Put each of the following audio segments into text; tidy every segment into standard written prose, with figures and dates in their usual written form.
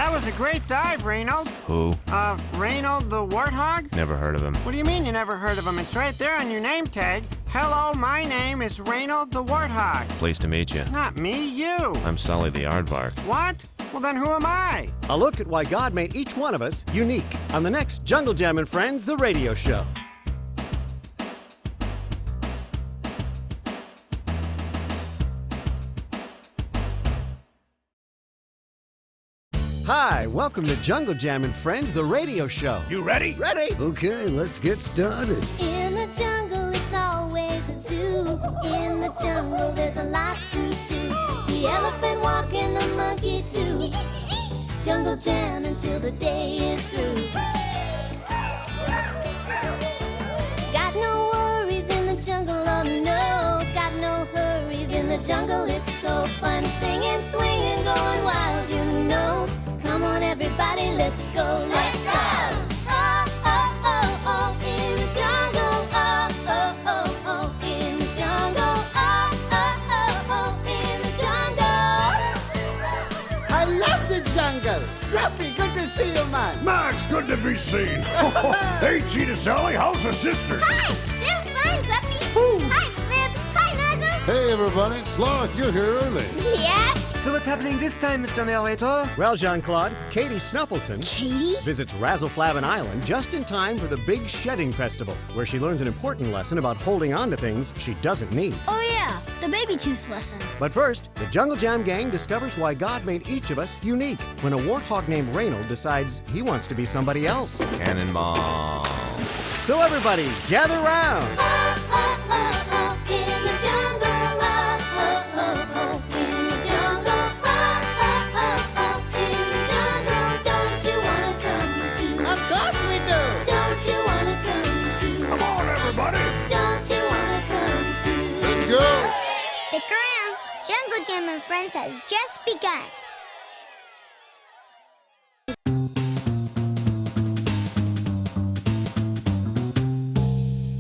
That was a great dive, Reynold. Who? Reynold the Warthog? Never heard of him. What do you mean you never heard of him? It's right there on your name tag. Hello, my name is Reynold the Warthog. Pleased to meet you. Not me, you. I'm Sully the Aardvark. What? Well, then who am I? A look at why God made each one of us unique on the next Jungle Jam and Friends, the radio show. Hi, welcome to Jungle Jam and Friends, the radio show. You ready? Ready? Okay, let's get started. In the jungle, it's always a zoo. In the jungle, there's a lot to do. The elephant walking, the monkey too. Jungle Jam until the day is through. Got no worries in the jungle, oh no. Got no hurries in the jungle, it's so fun. Singing, swinging, going wild, you know. Come on, everybody, let's go, let's go! Oh, oh, oh, oh, in the jungle. Oh, oh, oh, oh, in the jungle. Oh, oh, oh, oh, in the jungle. I love the jungle. Ruffy, good to see you, man. Max, good to be seen. Hey, Cheetah Sally, how's the sisters? Hi, they're fine, Guppy. Hi, Flip. Hi, Nuzzles. Hey, everybody. Sloth, you're here early. Yeah? So what's happening this time, Mr. Narrator? Well, Jean-Claude, Katie Snuffleson Katie? visits Razzleflavin Island just in time for the big shedding festival, where she learns an important lesson about holding on to things she doesn't need. Oh, yeah, the baby tooth lesson. But first, the Jungle Jam gang discovers why God made each of us unique when a warthog named Reynold decides he wants to be somebody else. Cannonball. So everybody, gather round. Oh, oh, oh, oh, in the jungle. Oh, oh, oh, oh, in the jungle. Oh, oh, oh, oh, in the jungle. Don't you wanna come too? Of course we do. Don't you wanna come too? Come on, everybody. Don't you wanna come too? Let's go. Stick around. Jungle Jam and Friends has just begun.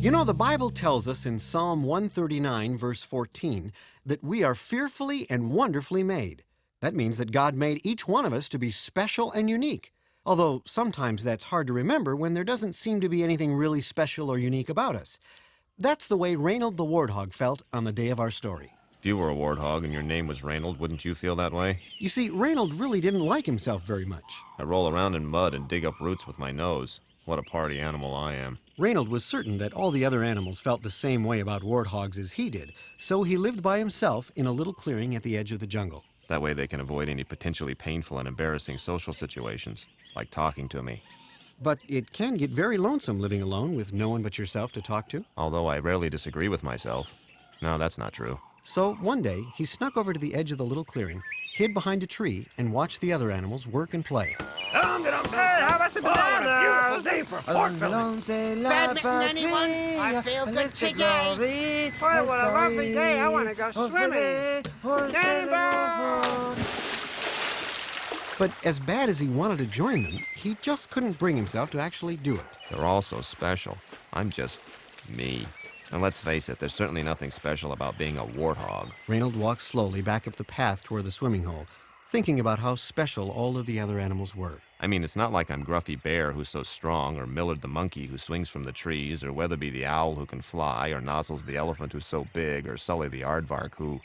You know, the Bible tells us in Psalm 139, verse 14, that we are fearfully and wonderfully made. That means that God made each one of us to be special and unique. Although sometimes that's hard to remember when there doesn't seem to be anything really special or unique about us. That's the way Reynold the Warthog felt on the day of our story. If you were a warthog and your name was Reynold, wouldn't you feel that way? You see, Reynold really didn't like himself very much. I roll around in mud and dig up roots with my nose. What a party animal I am. Reynold was certain that all the other animals felt the same way about warthogs as he did, so he lived by himself in a little clearing at the edge of the jungle. That way they can avoid any potentially painful and embarrassing social situations, like talking to me. But it can get very lonesome living alone with no one but yourself to talk to. Although I rarely disagree with myself. No, that's not true. So one day, he snuck over to the edge of the little clearing, hid behind a tree, and watched the other animals work and play. Hey, how about the Beautiful day for pork belly. Badminton, anyone? I feel good today. Boy, what a lovely day. I want to go swimming. Cannonball! But as bad as he wanted to join them, he just couldn't bring himself to actually do it. They're all so special. I'm just me. And let's face it, there's certainly nothing special about being a warthog. Reynold walked slowly back up the path toward the swimming hole, thinking about how special all of the other animals were. I mean, it's not like I'm Gruffy Bear who's so strong, or Millard the monkey who swings from the trees, or Weatherby the owl who can fly, or Nozzles the elephant who's so big, or Sully the aardvark who...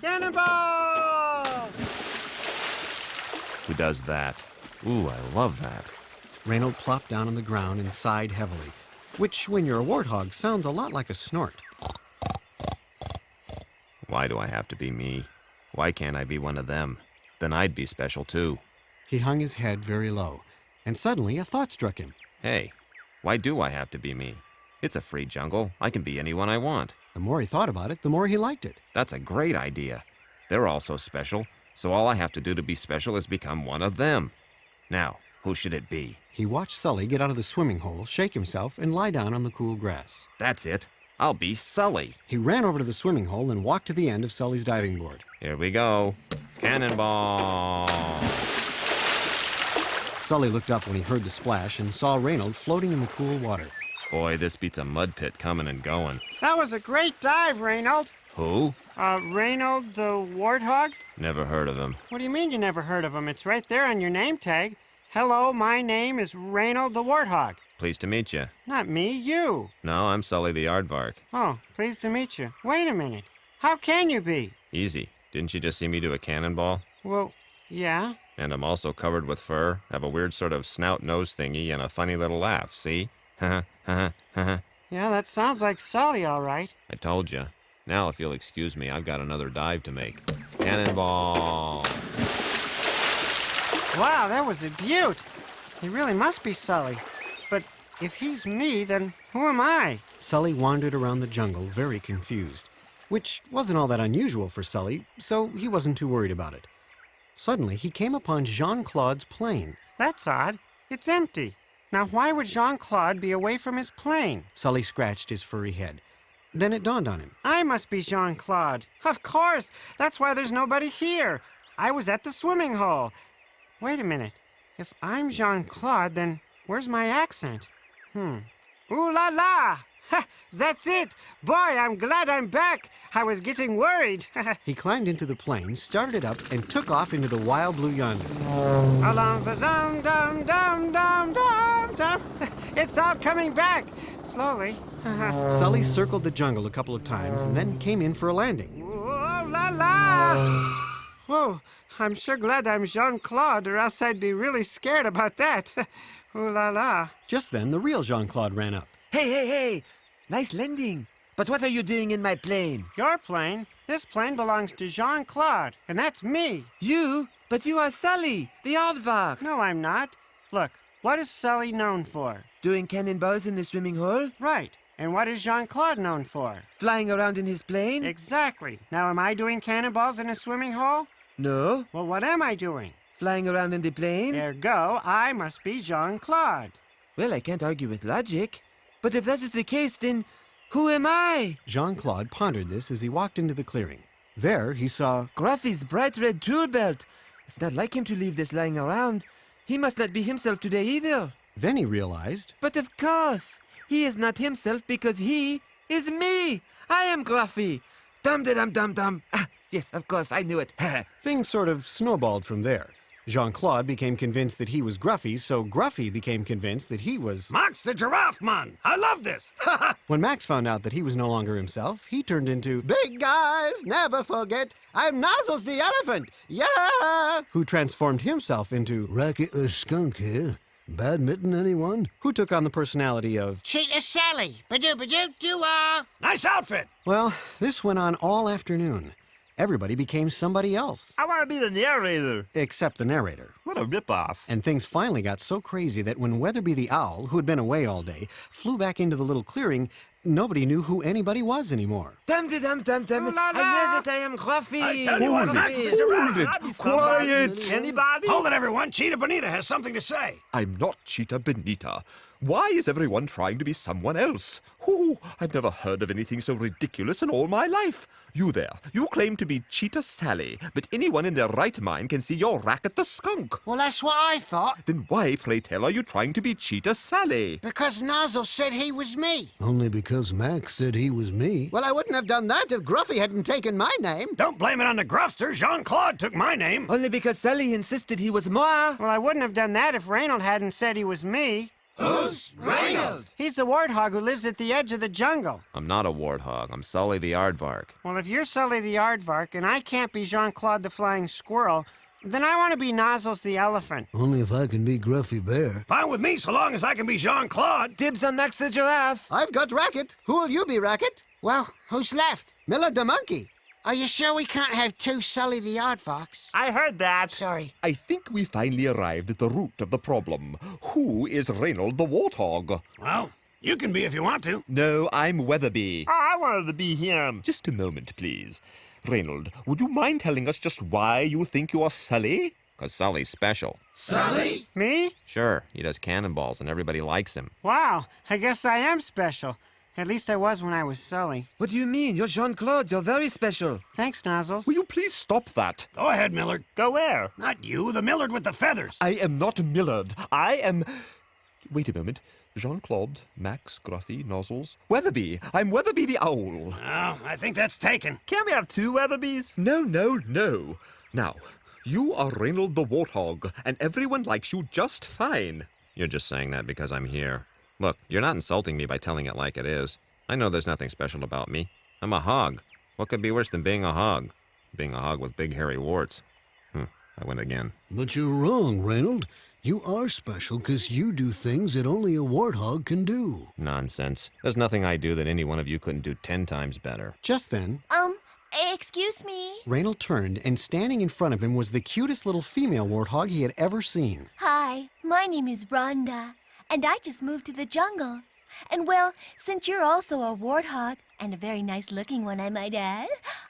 Cannonball! Who does that. Ooh, I love that. Reynold plopped down on the ground and sighed heavily, which, when you're a warthog, sounds a lot like a snort. Why do I have to be me? Why can't I be one of them? Then I'd be special too. He hung his head very low, and suddenly a thought struck him. Hey, why do I have to be me? It's a free jungle. I can be anyone I want. The more he thought about it, the more he liked it. That's a great idea. They're all so special, so all I have to do to be special is become one of them. Now, who should it be? He watched Sully get out of the swimming hole, shake himself, and lie down on the cool grass. That's it. I'll be Sully. He ran over to the swimming hole and walked to the end of Sully's diving board. Here we go. Cannonball! Sully looked up when he heard the splash and saw Reynold floating in the cool water. Boy, this beats a mud pit coming and going. That was a great dive, Reynold. Who? Reynold the Warthog? Never heard of him. What do you mean you never heard of him? It's right there on your name tag. Hello, my name is Reynold the Warthog. Pleased to meet you. Not me, you. No, I'm Sully the Aardvark. Oh, pleased to meet you. Wait a minute. How can you be? Easy. Didn't you just see me do a cannonball? Well, yeah. And I'm also covered with fur, have a weird sort of snout-nose thingy, and a funny little laugh, see? Ha ha ha. Yeah, that sounds like Sully, all right. I told you. Now, if you'll excuse me, I've got another dive to make. Cannonball! Wow, that was a beaut. He really must be Sully. But if he's me, then who am I? Sully wandered around the jungle very confused, which wasn't all that unusual for Sully, so he wasn't too worried about it. Suddenly, he came upon Jean-Claude's plane. That's odd. It's empty. Now, why would Jean-Claude be away from his plane? Sully scratched his furry head. Then it dawned on him. I must be Jean-Claude. Of course. That's why there's nobody here. I was at the swimming hole. Wait a minute. If I'm Jean-Claude, then where's my accent? Ooh la la! Ha! That's it! Boy, I'm glad I'm back! I was getting worried. He climbed into the plane, started it up, and took off into the wild blue yonder. Along for dum dum dum dum dum. It's all coming back. Slowly. Sully circled the jungle a couple of times and then came in for a landing. Oh la la! Whoa, I'm sure glad I'm Jean-Claude, or else I'd be really scared about that. Ooh la la. Just then, the real Jean-Claude ran up. Hey! Nice landing. But what are you doing in my plane? Your plane? This plane belongs to Jean-Claude, and that's me. You? But you are Sully, the aardvark. No, I'm not. Look, what is Sully known for? Doing cannonballs in the swimming hole? Right. And what is Jean-Claude known for? Flying around in his plane? Exactly. Now, am I doing cannonballs in a swimming hole? No. Well, what am I doing? Flying around in the plane? Ergo, I must be Jean-Claude. Well, I can't argue with logic. But if that is the case, then who am I? Jean-Claude pondered this as he walked into the clearing. There, he saw Gruffy's bright red tool belt. It's not like him to leave this lying around. He must not be himself today either. Then he realized But of course, he is not himself because he is me. I am Gruffy. Dum-de-dum-dum-dum. Ah, yes, of course, I knew it. things sort of snowballed from there. Jean-Claude became convinced that he was Gruffy, so Gruffy became convinced that he was... Max the Giraffe Man. I love this. When Max found out that he was no longer himself, he turned into Big Guys, never forget, I'm Nozzles the Elephant, yeah! Who transformed himself into Racket the skunk here. Badminton, anyone? who took on the personality of... Cheetah Sally. Ba-do-ba-do-do-ah. Nice outfit. Well, this went on all afternoon. Everybody became somebody else, I want to be the narrator. except the narrator. What a ripoff. And things finally got so crazy that when Weatherby the Owl, who had been away all day, flew back into the little clearing, nobody knew who anybody was anymore. Dum-de-dum-dum-dum. Ooh la I la. know that I am Gruffy. I tell you what, Max the Giraffe. Hold it. Quiet. Anybody? Hold it, everyone. Cheetah Bonita has something to say. I'm not Cheetah Benita. Why is everyone trying to be someone else? Ooh, I've never heard of anything so ridiculous in all my life. You there, you claim to be Cheetah Sally, but anyone in their right mind can see you're Racket the Skunk. Well, that's what I thought. Then why, pray tell, are you trying to be Cheetah Sally? Because Nozzle said he was me. Only because Max said he was me. Well, I wouldn't have done that if Gruffy hadn't taken my name. Don't blame it on the Gruffster. Jean-Claude took my name. Only because Sully insisted he was moi. Well, I wouldn't have done that if Reynold hadn't said he was me. Who's Reynold? He's the warthog who lives at the edge of the jungle. I'm not a warthog. I'm Sully the Aardvark. Well, if you're Sully the Aardvark and I can't be Jean-Claude the Flying Squirrel, then I want to be Nozzles the Elephant. Only if I can be Gruffy Bear. Fine with me so long as I can be Jean-Claude. Dibs on Max the Giraffe. I've got Racket. Who'll you be, Racket? Well, who's left? Miller the Monkey. Are you sure we can't have two Sully the Aardvarks? I heard that. Sorry. I think we finally arrived at the root of the problem. Who is Reynold the Warthog? Well, you can be if you want to. No, I'm Weatherby. Oh, I wanted to be him. Just a moment, please. Reynold, would you mind telling us just why you think you are Sully? 'Cause Sully's special. Me? Sure, he does cannonballs and everybody likes him. Wow, I guess I am special. At least I was when I was Sully. What do you mean? You're Jean-Claude. You're very special. Thanks, Nozzles. Will you please stop that? Go ahead, Millard. Go where? Not you, the Millard with the feathers. I am not Millard. I am... Wait a moment. Jean-Claude, Max, Gruffy, Nozzles, Weatherby. I'm Weatherby the Owl. Oh, I think that's taken. Can't we have two Weatherbys? No, no, no. Now, you are Reynold the Warthog, and everyone likes you just fine. You're just saying that because I'm here. Look, you're not insulting me by telling it like it is. I know there's nothing special about me. I'm a hog. What could be worse than being a hog? Being a hog with big hairy warts. I went again. But you're wrong, Reynold. You are special because you do things that only a warthog can do. Nonsense. There's nothing I do that any one of you couldn't do 10 times better. Just then, Excuse me. Reynold turned, and standing in front of him was the cutest little female warthog he had ever seen. Hi, my name is Rhonda, and I just moved to the jungle. And well, since you're also a warthog, and a very nice-looking one, I might add,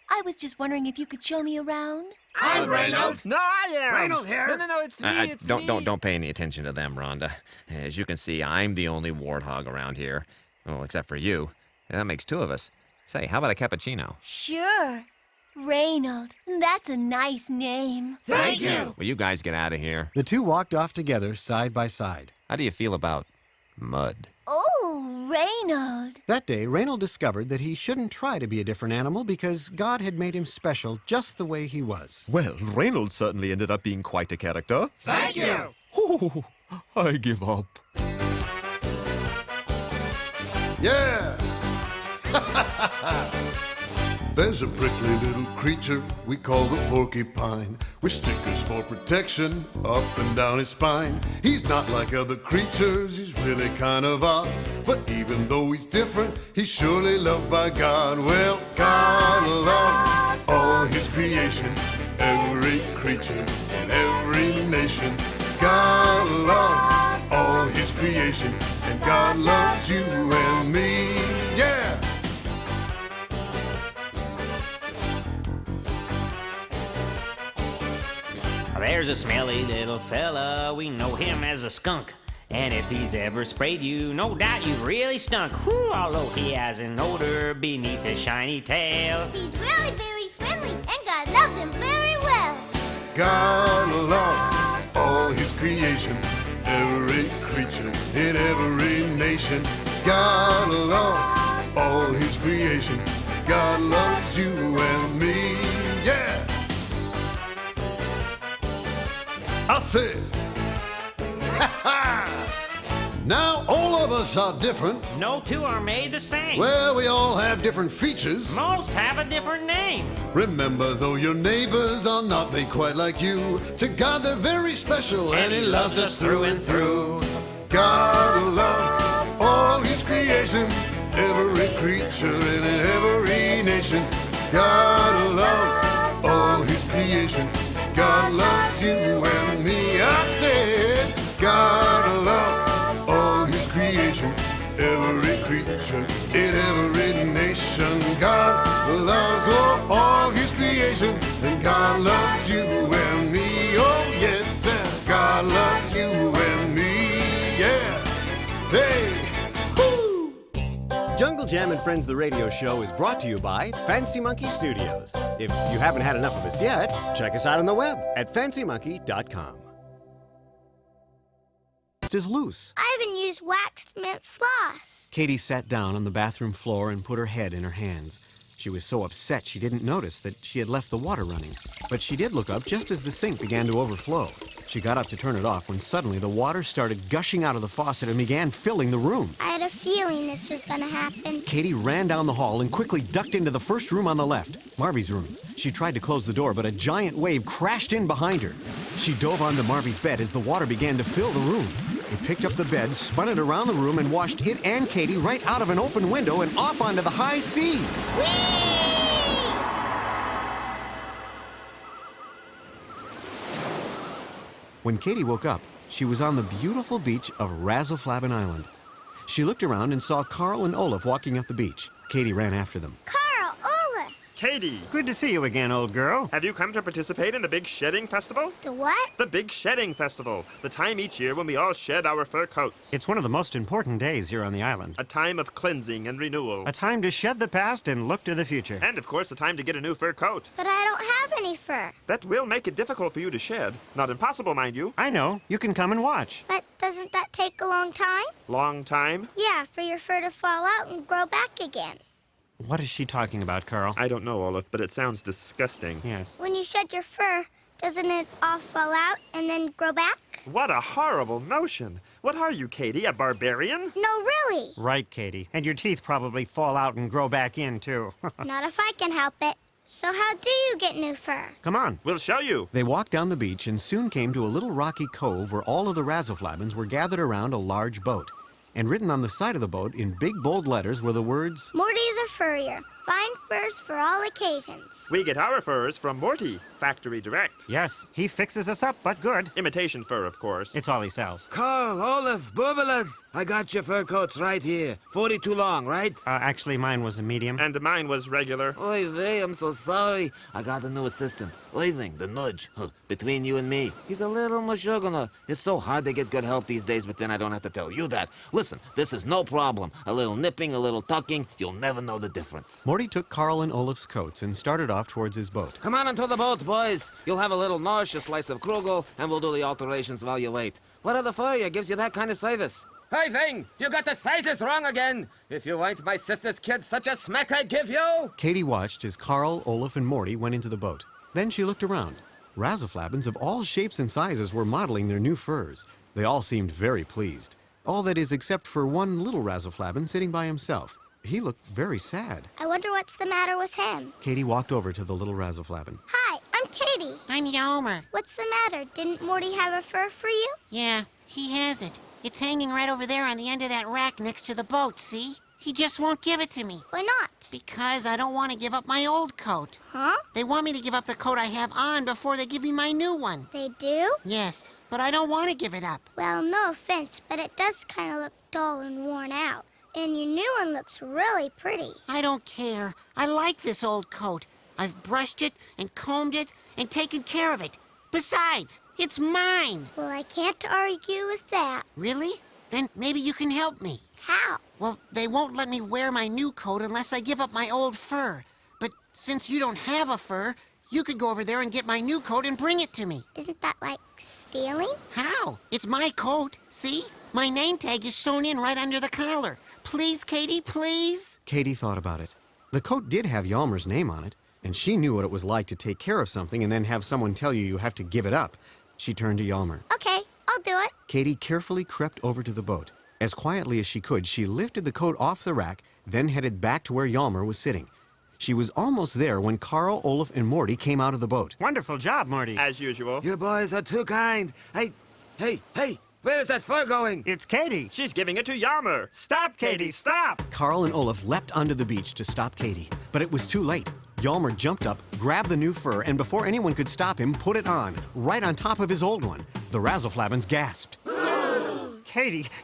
I was just wondering if you could show me around. I'm Reynold. No, I am. Reynold here. No, it's me, it's me. Don't pay any attention to them, Rhonda. As you can see, I'm the only warthog around here. Well, except for you. That makes two of us. Say, how about a cappuccino? Sure. Reynold, that's a nice name. Thank you. Will you guys get out of here? The two walked off together, side by side. How do you feel about mud? Oh, Reynold. That day, Reynold discovered that he shouldn't try to be a different animal because God had made him special just the way he was. Well, Reynold certainly ended up being quite a character. Thank you. Oh, I give up. Yeah! There's a prickly little creature we call the porcupine, with stickers for protection up and down his spine. He's not like other creatures, he's really kind of odd, but even though he's different, he's surely loved by God. Well, God loves all his creation, every creature in every nation. God loves all his creation, and God loves you and me. Yeah! There's a smelly little fella, we know him as a skunk. And if he's ever sprayed you, no doubt you've really stunk. Whew, although he has an odor beneath his shiny tail. He's really very friendly, and God loves him very well. God loves all his creation, every creature in every nation. God loves all his creation. God loves you and me. Yeah! I said, ha ha! Now all of us are different. No two are made the same. Well, we all have different features. Most have a different name. Remember, though, your neighbors are not made quite like you. To God, they're very special, and He loves us through and through. God loves all His creation, every creature in every nation. God loves all His creation. God loves you and me. I said, God loves all His creation, every creature in every nation. God loves all His creation, and God loves you and me. Oh yes, sir. God loves you and me. Yeah. Hey. Woo. Jungle Jam and Friends, the radio show, is brought to you by Fancy Monkey Studios. If you haven't had enough of us yet, check us out on the web at fancymonkey.com. Is loose. I haven't used waxed mint floss. Katie sat down on the bathroom floor and put her head in her hands. She was so upset she didn't notice that she had left the water running. But she did look up just as the sink began to overflow. She got up to turn it off when suddenly the water started gushing out of the faucet and began filling the room. I had a feeling this was gonna happen. Katie ran down the hall and quickly ducked into the first room on the left, Marvy's room. She tried to close the door, but a giant wave crashed in behind her. She dove onto Marvy's bed as the water began to fill the room. It picked up the bed, spun it around the room, and washed it and Katie right out of an open window and off onto the high seas. When Katie woke up, she was on the beautiful beach of Razzleflabbin Island. She looked around and saw Carl and Olaf walking up the beach. Katie ran after them. Carl, Olaf. Katie, Good to see you again, old girl. have you come to participate in the Big Shedding Festival? The what? The Big Shedding Festival, the time each year when we all shed our fur coats. It's one of the most important days here on the island. A time of cleansing and renewal. A time to shed the past and look to the future. And, of course, a time to get a new fur coat. But I don't have any fur. That will make it difficult for you to shed. Not impossible, mind you. I know. You can come and watch. But Doesn't that take a long time? Long time? Yeah, for your fur to fall out and grow back again. What is she talking about, Carl? I don't know, Olaf, but it sounds disgusting. Yes. When you shed your fur, doesn't it all fall out and then grow back? What a horrible notion. What are you, Katie, a barbarian? No, really. Right, Katie. And your teeth probably fall out and grow back in, too. Not if I can help it. So how do you get new fur? Come on. We'll show you. They walked down the beach and soon came to a little rocky cove where all of the Razzleflabbins were gathered around a large boat. And written on the side of the boat in big bold letters were the words, Morty the Furrier. Fine furs for all occasions. We get our furs from Morty, factory direct. Yes, he fixes us up, but good. Imitation fur, of course. It's all he sells. Carl, Olaf, Boobalas, I got your fur coats right here. 42 long, right? Actually, mine was a medium. And mine was regular. Oy vey, I'm so sorry. I got a new assistant. Irving, the nudge. Between you and me, he's a little mashugana. It's so hard to get good help these days, but then I don't have to tell you that. Listen, this is no problem. A little nipping, a little tucking, you'll never know the difference. Morty took Carl and Olaf's coats and started off towards his boat. Come on into the boat, boys. You'll have a little nosh, a slice of krugel, and we'll do the alterations while you wait. What other furrier gives you that kind of service? Hey, Ving, you got the sizes wrong again. If you ain't my sister's kid, such a smack I'd give you. Katie watched as Carl, Olaf, and Morty went into the boat. Then she looked around. Razzleflabbins of all shapes and sizes were modeling their new furs. They all seemed very pleased. All that is except for one little Razzleflabbin sitting by himself. He looked very sad. I wonder what's the matter with him. Katie walked over to the little Razzleflabbin. Hi, I'm Katie. I'm Yelmer. What's the matter? Didn't Morty have a fur for you? Yeah, he has it. It's hanging right over there on the end of that rack next to the boat, see? He just won't give it to me. Why not? Because I don't want to give up my old coat. Huh? They want me to give up the coat I have on before they give me my new one. They do? Yes, but I don't want to give it up. Well, no offense, but it does kind of look dull and worn out. And your new one looks really pretty. I don't care. I like this old coat. I've brushed it and combed it and taken care of it. Besides, it's mine. Well, I can't argue with that. Really? Then maybe you can help me. How? Well, they won't let me wear my new coat unless I give up my old fur. But since you don't have a fur, you could go over there and get my new coat and bring it to me. Isn't that like stealing? How? It's my coat. See? My name tag is sewn in right under the collar. Please, Katie, please? Katie thought about it. The coat did have Yalmer's name on it, and she knew what it was like to take care of something and then have someone tell you have to give it up. She turned to Yalmer. Okay, I'll do it. Katie carefully crept over to the boat. As quietly as she could, she lifted the coat off the rack, then headed back to where Yalmer was sitting. She was almost there when Carl, Olaf, and Morty came out of the boat. Wonderful job, Morty. As usual. You boys are too kind. Hey, where's that fur going? It's Katie. She's giving it to Yalmer. Stop, Katie, stop! Carl and Olaf leapt onto the beach to stop Katie, but it was too late. Yalmer jumped up, grabbed the new fur, and before anyone could stop him, put it on, right on top of his old one. The Razzleflabbins gasped.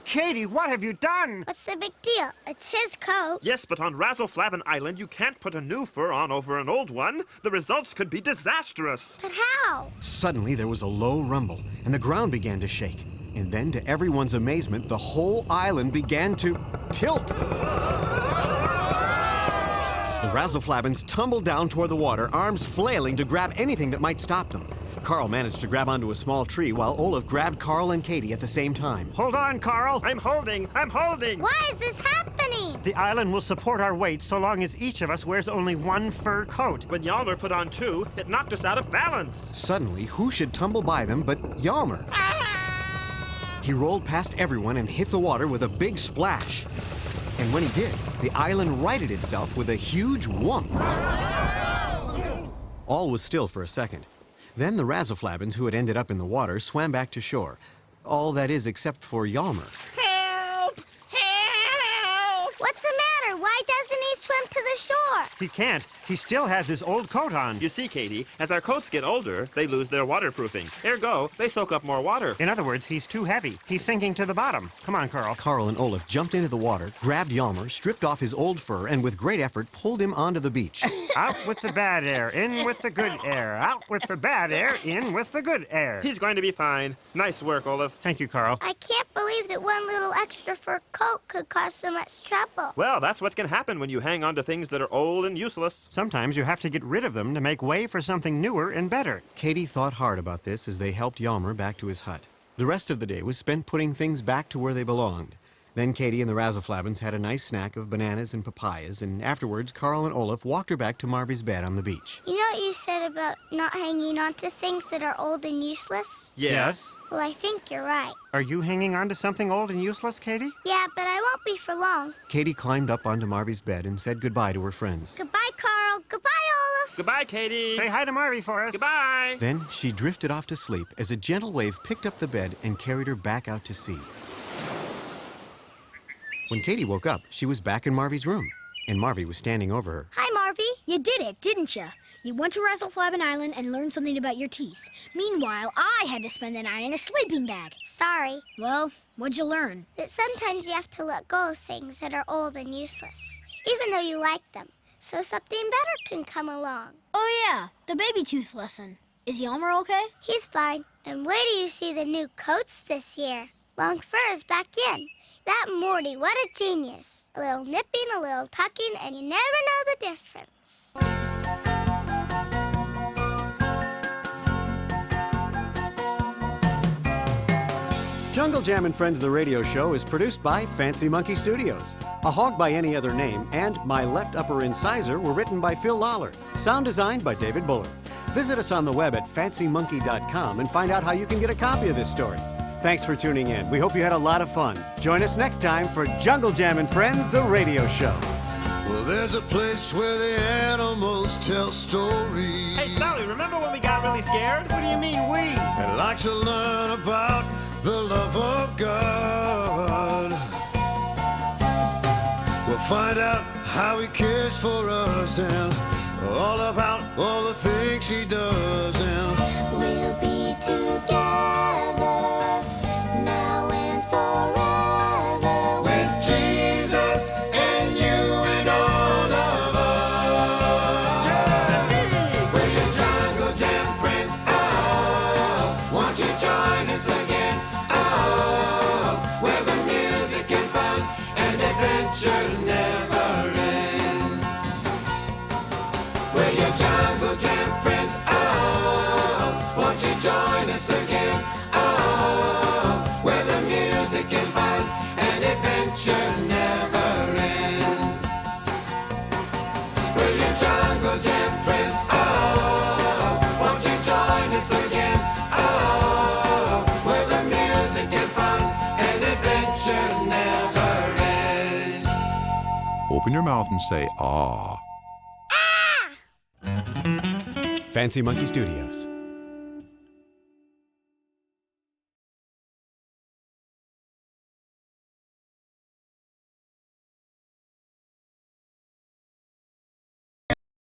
Katie, what have you done? What's the big deal? It's his coat. Yes, but on Razzleflabbin Island, you can't put a new fur on over an old one. The results could be disastrous. But how? Suddenly, there was a low rumble, and the ground began to shake. And then, to everyone's amazement, the whole island began to tilt. The Razzleflabbins tumbled down toward the water, arms flailing to grab anything that might stop them. Carl managed to grab onto a small tree while Olaf grabbed Carl and Katie at the same time. Hold on, Carl. I'm holding. Why is this happening? The island will support our weight so long as each of us wears only one fur coat. When Yalmer put on two, it knocked us out of balance. Suddenly, who should tumble by them but Yalmer? He rolled past everyone and hit the water with a big splash. And when he did, the island righted itself with a huge whump. All was still for a second. Then the Razzleflabbins, who had ended up in the water, swam back to shore. All that is except for Yalmer. Help! Help! What's the matter? Why doesn't he swim to the shore? He can't. He still has his old coat on. You see, Katie, as our coats get older, they lose their waterproofing. Ergo, they soak up more water. In other words, he's too heavy. He's sinking to the bottom. Come on, Carl. Carl and Olaf jumped into the water, grabbed Yalmer, stripped off his old fur, and with great effort pulled him onto the beach. Out with the bad air, in with the good air. Out with the bad air, in with the good air. He's going to be fine. Nice work, Olaf. Thank you, Carl. I can't believe that one little extra fur coat could cause so much trouble. Well, that's what can happen when you hang on to things that are old and useless. Sometimes you have to get rid of them to make way for something newer and better. Katie thought hard about this as they helped Yalmer back to his hut. The rest of the day was spent putting things back to where they belonged. Then Katie and the Razzaflabbins had a nice snack of bananas and papayas, and afterwards Carl and Olaf walked her back to Marvy's bed on the beach. You know what you said about not hanging on to things that are old and useless? Yes? Well, I think you're right. Are you hanging on to something old and useless, Katie? Yeah, but I won't be for long. Katie climbed up onto Marvy's bed and said goodbye to her friends. Goodbye, Carl. Goodbye, Olaf. Goodbye, Katie. Say hi to Marvy for us. Goodbye. Then she drifted off to sleep as a gentle wave picked up the bed and carried her back out to sea. When Katie woke up, she was back in Marvy's room, and Marvy was standing over her. Hi, Marvy. You did it, didn't you? You went to Razzleflabbin Island and learned something about your teeth. Meanwhile, I had to spend the night in a sleeping bag. Sorry. Well, what'd you learn? That sometimes you have to let go of things that are old and useless, even though you like them, so something better can come along. Oh, yeah, the baby tooth lesson. Is Yelmer okay? He's fine. And wait till you see the new coats this year. Long fur is back in. That Morty, what a genius. A little nipping, a little tucking, and you never know the difference. Jungle Jam and Friends, the radio show, is produced by Fancy Monkey Studios. A Hog by Any Other Name and My Left Upper Incisor were written by Phil Lawler. Sound designed by David Buller. Visit us on the web at fancymonkey.com and find out how you can get a copy of this story. Thanks for tuning in. We hope you had a lot of fun. Join us next time for Jungle Jam and Friends, the radio show. Well, there's a place where the animals tell stories. Hey, Sally, remember when we got really scared? What do you mean, we? And like to learn about the love of God. We'll find out how He cares for us and all about all the things He does. And We'll be together now and forever with Jesus and you and all of us. Yeah. We're your Jungle Jam friends. Oh, won't you join us again? Oh, where the music and fun and adventures never end. We're your Jungle Jam friends. Oh, won't you join us again? Oh, where the music and fun and adventures never end. We're your Jungle Jam friends. Oh, won't you join us again? Oh, where the music and fun and adventures never end. Open your mouth and say, ah. Fancy Monkey Studios.